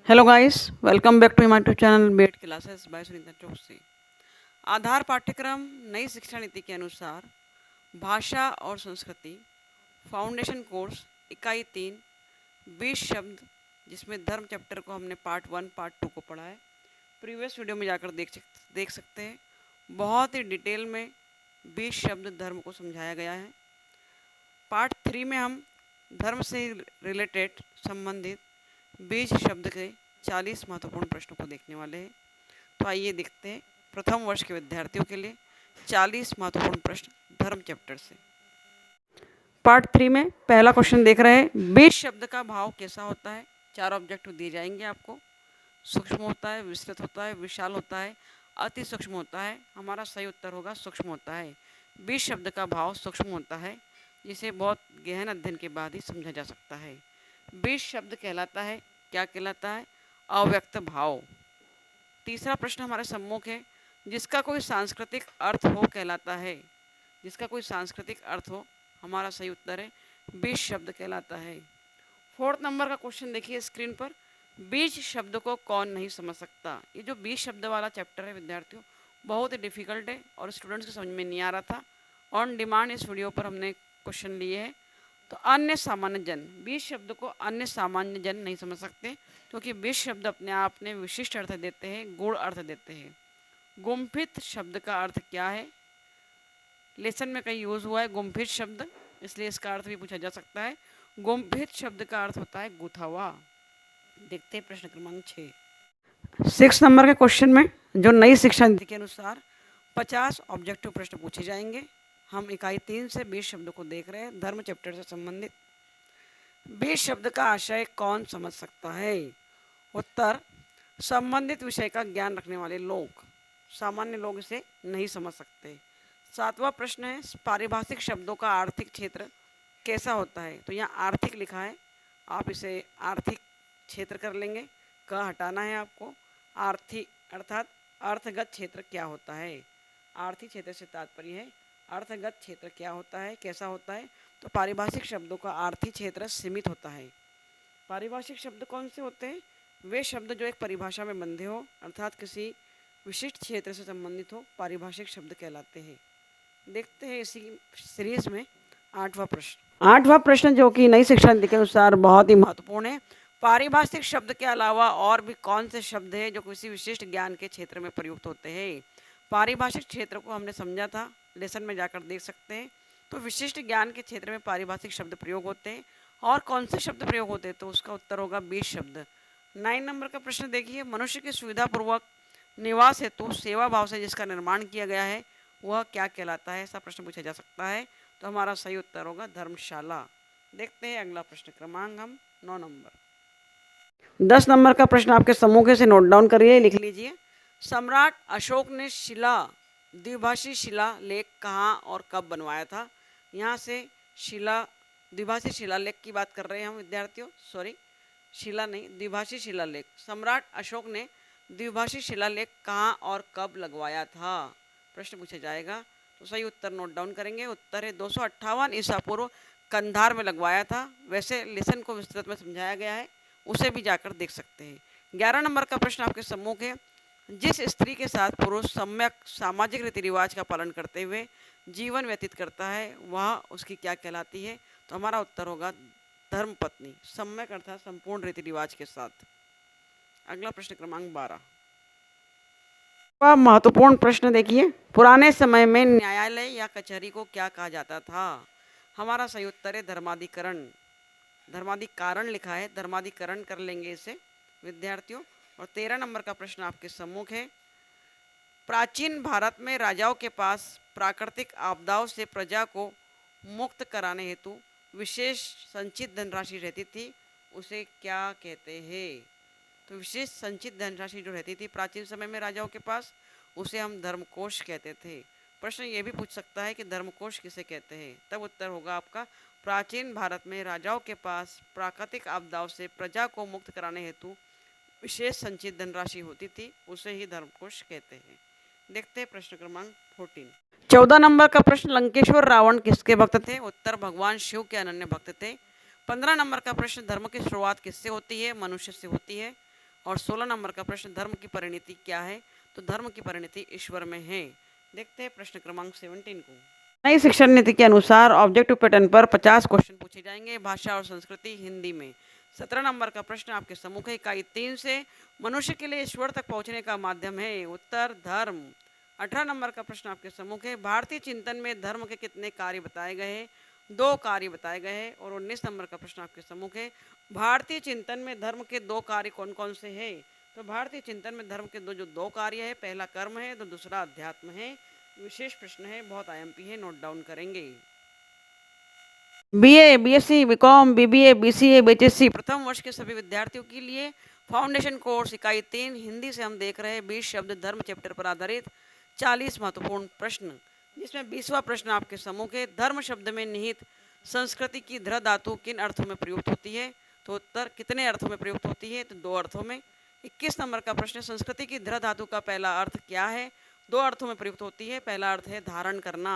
Hello guys, welcome back to my YouTube channel bet classes by Sunita Chauksey. आधार पाठ्यक्रम नई शिक्षा नीति के अनुसार भाषा और संस्कृति फाउंडेशन कोर्स इकाई 3 20 शब्द, जिसमें धर्म चैप्टर को हमने पार्ट 1 पार्ट 2 को पढ़ा है। प्रीवियस वीडियो में जाकर देख सकते हैं। बहुत ही डिटेल में 20 शब्द धर्म को समझाया गया है। पार्ट 3 में हम धर्म से रिलेटेड संबंधित 20 शब्द के 40 महत्वपूर्ण प्रश्नों को देखने वाले हैं। तो आइए देखते हैं प्रथम वर्ष के विद्यार्थियों के लिए 40 महत्वपूर्ण प्रश्न धर्म चैप्टर से। पार्ट 3 में पहला क्वेश्चन देख रहे हैं, 20 शब्द का भाव कैसा होता है। 4 ऑब्जेक्टिव दिए जाएंगे आपको। सूक्ष्म होता है, विस्तृत होता है, विशाल होता है, अति सूक्ष्म होता है। हमारा सही उत्तर होगा सूक्ष्म होता है। 20 शब्द का भाव सूक्ष्म होता है, जिसे बहुत गहन अध्ययन के बाद ही समझा जा सकता है। 20 शब्द कहलाता है, क्या कहलाता है? अव्यक्त भाव। तीसरा प्रश्न हमारे सम्मुख है, जिसका कोई सांस्कृतिक अर्थ हो कहलाता है। जिसका कोई सांस्कृतिक अर्थ हो, हमारा सही उत्तर है 20 शब्द कहलाता है। फोर्थ नंबर का क्वेश्चन देखिए स्क्रीन पर, 20 शब्द को कौन नहीं समझ सकता। ये जो 20 शब्द वाला चैप्टर है विद्यार्थियों, बहुत ही डिफिकल्ट है और स्टूडेंट्स को समझ में नहीं आ रहा था। ऑन डिमांड इस वीडियो पर हमने क्वेश्चन लिए हैं। तो अन्य सामान्य जन, 20 शब्द को अन्य सामान्य जन नहीं समझ सकते, क्योंकि 20 शब्द अपने आप में विशिष्ट अर्थ देते हैं, गुण अर्थ देते हैं। गुम्फित शब्द का अर्थ क्या है? लेसन में कहीं यूज़ हुआ है गुम्फित शब्द, इसलिए इसका अर्थ भी पूछा जा सकता है। गुम्फित शब्द का अर्थ होता है गुथा हुआ। देखते हैं प्रश्न क्रमांक 6। 6 नंबर के क्वेश्चन में जो नई शिक्षा नीति के अनुसार 50 ऑब्जेक्टिव प्रश्न पूछे जाएंगे। हम इकाई 3 से 20 शब्दों को देख रहे हैं, धर्म चैप्टर से संबंधित। 20 शब्द का आशय कौन समझ सकता है? उत्तर, संबंधित विषय का ज्ञान रखने वाले लोग। सामान्य लोग इसे नहीं समझ सकते। 7वां प्रश्न है, पारिभाषिक शब्दों का आर्थिक क्षेत्र कैसा होता है। तो यहाँ आर्थिक लिखा है, आप इसे आर्थिक क्षेत्र कर लेंगे, क हटाना है आपको। आर्थिक अर्थात अर्थगत क्षेत्र क्या होता है। आर्थिक क्षेत्र से तात्पर्य है अर्थगत क्षेत्र क्या होता है, कैसा होता है। तो पारिभाषिक शब्दों का आर्थिक क्षेत्र सीमित होता है। पारिभाषिक शब्द कौन से होते हैं? वे शब्द जो एक परिभाषा में बंधे हो, अर्थात किसी विशिष्ट क्षेत्र से संबंधित हो, पारिभाषिक शब्द कहलाते हैं। देखते हैं इसी सीरीज में 8वां प्रश्न। 8वां प्रश्न जो कि नई शिक्षा नीति के अनुसार बहुत ही महत्वपूर्ण है। पारिभाषिक शब्द के अलावा और भी कौन से शब्द हैं जो किसी विशिष्ट ज्ञान के क्षेत्र में प्रयुक्त होते हैं। पारिभाषिक क्षेत्र को हमने समझा था, लेसन में जाकर देख सकते हैं। तो विशिष्ट ज्ञान के क्षेत्र में पारिभाषिक शब्द प्रयोग होते हैं। और कौन से शब्द प्रयोग होते हैं? तो उसका उत्तर होगा 20 शब्द। 9 नंबर का प्रश्न देखिए, मनुष्य की सुविधापूर्वक निवास हेतु सेवा भाव से जिसका निर्माण किया गया है वह क्या कहलाता है। ऐसा प्रश्न पूछा जा सकता है। तो हमारा सही उत्तर होगा धर्मशाला। देखते हैं अगला प्रश्न क्रमांक हम 9 नंबर। 10 नंबर का प्रश्न आपके समूह से नोट डाउन करिए, लिख लीजिए। सम्राट अशोक ने द्विभाषी शिला लेख कहाँ और कब बनवाया था। यहाँ से द्विभाषी शिलालेख की बात कर रहे हैं हम विद्यार्थियों, सॉरी शिला नहीं, द्विभाषी शिलालेख। सम्राट अशोक ने द्विभाषी शिलालेख कहाँ और कब लगवाया था, प्रश्न पूछा जाएगा। तो सही उत्तर नोट डाउन करेंगे। उत्तर है 258 ईसा पूर्व कंधार में लगवाया था। वैसे लेसन को विस्तृत में समझाया गया है, उसे भी जाकर देख सकते हैं। 11 नंबर का प्रश्न आपके सम्मुख है, जिस स्त्री के साथ पुरुष सम्यक सामाजिक रीति रिवाज का पालन करते हुए जीवन व्यतीत करता है वह उसकी क्या कहलाती है। तो हमारा उत्तर होगा धर्मपत्नी, सम्यक अर्थात संपूर्ण रीति रिवाज के साथ। अगला प्रश्न क्रमांक 12। महत्वपूर्ण प्रश्न देखिए, पुराने समय में न्यायालय या कचहरी को क्या कहा जाता था। हमारा सही उत्तर है धर्माधिकरण। धर्माधिकारण लिखा है, धर्माधिकरण कर लेंगे इसे विद्यार्थियों। और 13 नंबर का प्रश्न आपके सम्मुख है, प्राचीन भारत में राजाओं के पास प्राकृतिक आपदाओं से प्रजा को मुक्त कराने हेतु विशेष संचित धनराशि रहती थी, उसे क्या कहते हैं। तो विशेष संचित धनराशि जो रहती थी प्राचीन समय में राजाओं के पास, उसे हम धर्मकोश कहते थे। प्रश्न ये भी पूछ सकता है कि धर्मकोश किसे कहते हैं। तब उत्तर होगा आपका, प्राचीन भारत में राजाओं के पास प्राकृतिक आपदाओं से प्रजा को मुक्त कराने हेतु विशेष संचित धनराशि होती थी, उसे ही धर्मकोश कहते हैं। देखते हैं प्रश्न क्रमांक 14। 14 नंबर का प्रश्न, लंकेश्वर रावण किसके भक्त थे। उत्तर, भगवान शिव के अनन्य भक्त थे। 15 नंबर का प्रश्न, धर्म की शुरुआत किससे होती है। मनुष्य से होती है। और 16 नंबर का प्रश्न, धर्म की परिणति क्या है? तो धर्म की परिणति ईश्वर में है। देखते हैं प्रश्न क्रमांक 17 को। नई शिक्षा नीति के अनुसार ऑब्जेक्टिव पैटर्न पर 50 क्वेश्चन पूछे जाएंगे भाषा और संस्कृति हिंदी में। 17 नंबर का प्रश्न आपके सम्मुख है। इकाई 3 से मनुष्य के लिए ईश्वर तक पहुंचने का माध्यम है? उत्तर धर्म। 18 नंबर का प्रश्न आपके सम्मुख है। भारतीय चिंतन में धर्म के कितने कार्य बताए गए हैं? 2 कार्य बताए गए हैं। और 19 नंबर का प्रश्न आपके सम्मुख है। भारतीय चिंतन में धर्म के 2 कार्य कौन कौन से हैं? तो भारतीय चिंतन में धर्म के दो कार्य है, पहला कर्म है तो दूसरा अध्यात्म है। विशेष प्रश्न है, बहुत आईएमपी है, नोट डाउन करेंगे। BA, BSc, BCom, BBA, BCA, बीएचएससी प्रथम वर्ष के सभी विद्यार्थियों के लिए फाउंडेशन कोर्स इकाई 3 हिंदी से हम देख रहे हैं 20 शब्द धर्म चैप्टर पर आधारित 40 महत्वपूर्ण प्रश्न, जिसमें 20वां प्रश्न आपके सम्मुख है। धर्म शब्द में निहित संस्कृति की धृ धातु किन अर्थों में प्रयुक्त होती है? तो उत्तर कितने अर्थों में प्रयुक्त होती है? तो 2 अर्थों में। 21 नंबर का प्रश्न, संस्कृति की धृ धातु का पहला अर्थ क्या है? 2 अर्थों में प्रयुक्त होती है। पहला अर्थ है धारण करना।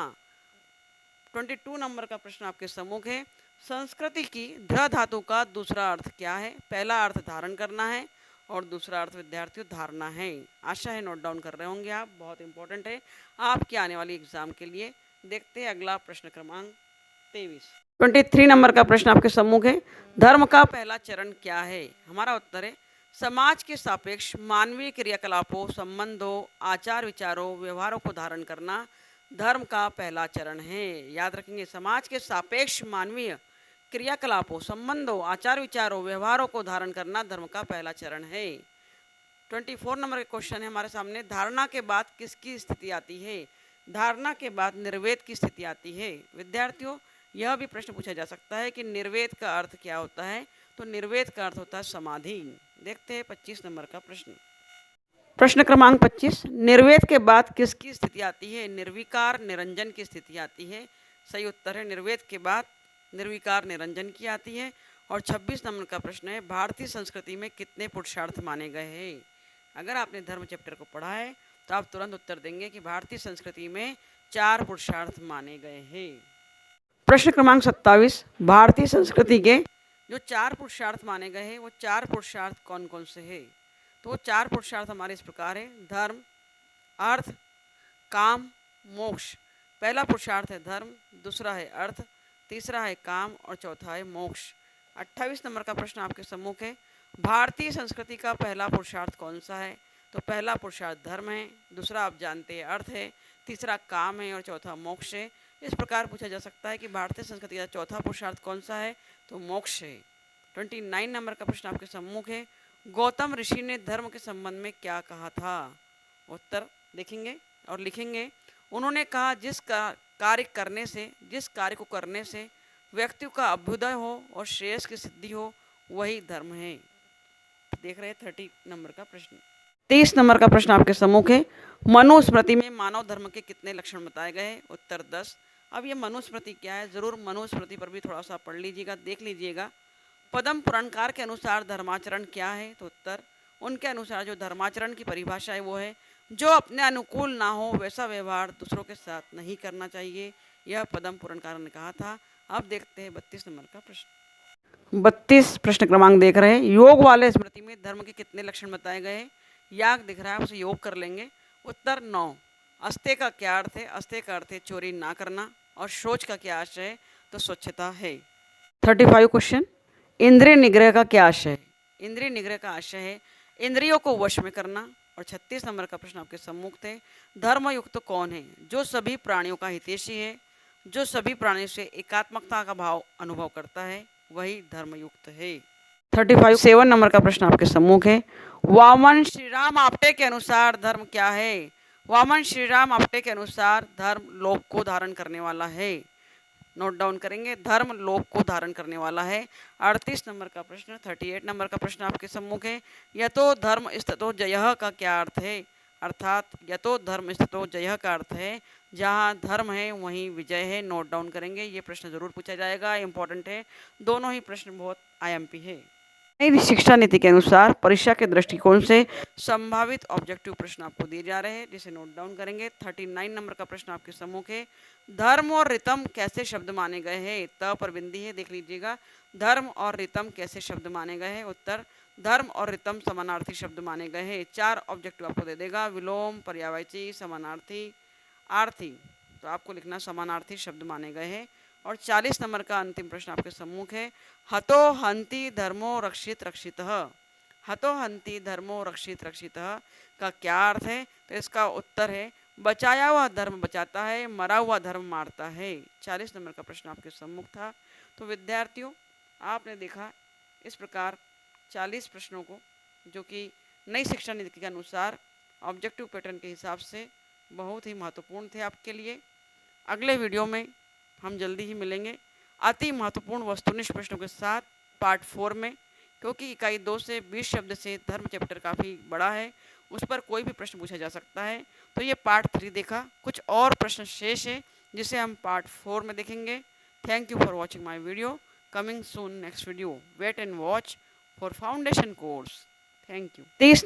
22 नंबर का प्रश्न आपके सम्मुख है। संस्कृति की धृ धातु का दूसरा अर्थ क्या है? पहला अर्थ धारण करना है और दूसरा अर्थ विद्यार्थियों धारणा है। आशा है नोट डाउन कर रहे होंगे आप, बहुत इंपॉर्टेंट है आपके आने वाली एग्जाम के लिए। देखते हैं अगला प्रश्न क्रमांक 23। 23 नंबर का प्रश्न आपके सम्मुख है। धर्म का पहला चरण क्या है? हमारा उत्तर है समाज के सापेक्ष मानवीय क्रियाकलापों, संबंधों, आचार विचारों, व्यवहारों को धारण करना धर्म का पहला चरण है। याद रखेंगे, समाज के सापेक्ष मानवीय क्रियाकलापों, संबंधों, आचार विचारों, व्यवहारों को धारण करना धर्म का पहला चरण है। 24 नंबर का क्वेश्चन है हमारे सामने। धारणा के बाद किसकी स्थिति आती है? धारणा के बाद निर्वेद की स्थिति आती है। विद्यार्थियों, यह भी प्रश्न पूछा जा सकता है कि निर्वेद का अर्थ क्या होता है? तो निर्वेद का अर्थ होता है समाधि। देखते हैं 25 नंबर का प्रश्न। प्रश्न क्रमांक 25, निर्वेद के बाद किसकी स्थिति आती है? निर्विकार निरंजन की स्थिति आती है। सही उत्तर है निर्वेद के बाद निर्विकार निरंजन की आती है। और 26 नंबर का प्रश्न है, भारतीय संस्कृति में कितने पुरुषार्थ माने गए हैं? अगर आपने धर्म चैप्टर को पढ़ा है तो आप तुरंत उत्तर देंगे कि भारतीय संस्कृति में 4 पुरुषार्थ माने गए हैं। प्रश्न क्रमांक 27, भारतीय संस्कृति के जो 4 पुरुषार्थ माने गए हैं वो 4 पुरुषार्थ कौन कौन से हैं? तो 4 पुरुषार्थ हमारे इस प्रकार है। धर्म, अर्थ, काम, मोक्ष। पहला पुरुषार्थ है धर्म, दूसरा है अर्थ, तीसरा है काम और चौथा है मोक्ष। 28 नंबर का प्रश्न आपके सम्मुख है। भारतीय संस्कृति का पहला पुरुषार्थ कौन सा है? तो पहला पुरुषार्थ धर्म है, दूसरा आप जानते हैं अर्थ है, तीसरा काम है और चौथा मोक्ष है। इस प्रकार पूछा जा सकता है कि भारतीय संस्कृति का चौथा पुरुषार्थ कौन सा है? तो मोक्ष है। 29 नंबर का प्रश्न आपके सम्मुख है। गौतम ऋषि ने धर्म के संबंध में क्या कहा था? उत्तर देखेंगे और लिखेंगे। उन्होंने कहा जिस कार्य को करने से व्यक्ति का अभ्युदय हो और श्रेयस की सिद्धि हो वही धर्म है। देख रहे हैं 30 नंबर का प्रश्न। 30 नंबर का प्रश्न आपके सम्मुख है। मनुस्मृति में मानव धर्म के कितने लक्षण बताए गए? उत्तर 10। अब ये मनुस्मृति क्या है, जरूर मनुस्मृति पर भी थोड़ा सा पढ़ लीजिएगा, देख लीजिएगा। पद्म पुराणकार के अनुसार धर्माचरण क्या है? तो उत्तर उनके अनुसार जो धर्माचरण की परिभाषा है वो है जो अपने अनुकूल ना हो वैसा व्यवहार दूसरों के साथ नहीं करना चाहिए। यह पद्म पुराणकार ने कहा था। अब देखते हैं 32 नंबर का प्रश्न। 32 प्रश्न क्रमांक देख रहे हैं। योग वाले स्मृति में धर्म के कितने लक्षण बताए गए? याग दिख रहा है, उसे योग कर लेंगे। उत्तर 9। अस्ते का क्या अर्थ है? अस्ते का अर्थ है चोरी ना करना। और शौच का क्या आशय है? तो स्वच्छता है। 35 क्वेश्चन। इंद्रिय निग्रह का क्या आशय है? इंद्रिय निग्रह का आशय है इंद्रियों को वश में करना। और 36 नंबर का प्रश्न आपके सम्मुख थे। धर्मयुक्त कौन है? जो सभी प्राणियों का हितैषी है, जो सभी प्राणियों से एकात्मकता का भाव अनुभव करता है, वही धर्मयुक्त है। 7 नंबर का प्रश्न आपके सम्मुख है। वामन श्रीराम आपटे के अनुसार धर्म क्या है? वामन श्रीराम आपटे के अनुसार धर्म लोक को धारण करने वाला है। नोट डाउन करेंगे, धर्म लोक को धारण करने वाला है। 38 नंबर का प्रश्न। 38 नंबर का प्रश्न आपके सम्मुख है। यतो धर्म स्थितो जयः का क्या अर्थ है? अर्थात यतो धर्म स्थितो जयः का अर्थ है जहाँ धर्म है वहीं विजय है। नोट डाउन करेंगे, ये प्रश्न जरूर पूछा जाएगा, इंपॉर्टेंट है। दोनों ही प्रश्न बहुत आईएमपी है। नई शिक्षा नीति के अनुसार परीक्षा के दृष्टिकोण से संभावित ऑब्जेक्टिव प्रश्न आपको दिए जा रहे हैं, जिसे नोट डाउन करेंगे। 39 नंबर का प्रश्न आपके सम्मुख है। धर्म और रितम कैसे शब्द माने गए हैं? त पर बिंदी है, देख लीजिएगा। धर्म और रितम कैसे शब्द माने गए हैं? उत्तर धर्म और रितम समानार्थी शब्द माने गए हैं। 4 ऑब्जेक्टिव आपको दे देगा, विलोम, पर्यायवाची, समानार्थी, आर्थी। तो आपको लिखना समानार्थी शब्द माने गए हैं। और 40 नंबर का अंतिम प्रश्न आपके सम्मुख है, हतो हंति धर्मो रक्षित रक्षितः। हतो हंति धर्मो रक्षित रक्षितः का क्या अर्थ है? तो इसका उत्तर है, बचाया हुआ धर्म बचाता है, मरा हुआ धर्म मारता है। 40 नंबर का प्रश्न आपके सम्मुख था। तो विद्यार्थियों, आपने देखा इस प्रकार 40 प्रश्नों को, जो कि नई शिक्षा नीति के अनुसार ऑब्जेक्टिव पैटर्न के हिसाब से बहुत ही महत्वपूर्ण थे आपके लिए। अगले वीडियो में हम जल्दी ही मिलेंगे अति महत्वपूर्ण वस्तुनिष्ठ प्रश्नों के साथ पार्ट 4 में, क्योंकि इकाई 2 से 20 शब्द से धर्म चैप्टर काफ़ी बड़ा है, उस पर कोई भी प्रश्न पूछा जा सकता है। तो ये पार्ट 3 देखा, कुछ और प्रश्न शेष है जिसे हम पार्ट 4 में देखेंगे। Thank you for watching my video. Coming soon next video. Wait and watch for foundation course. Thank you.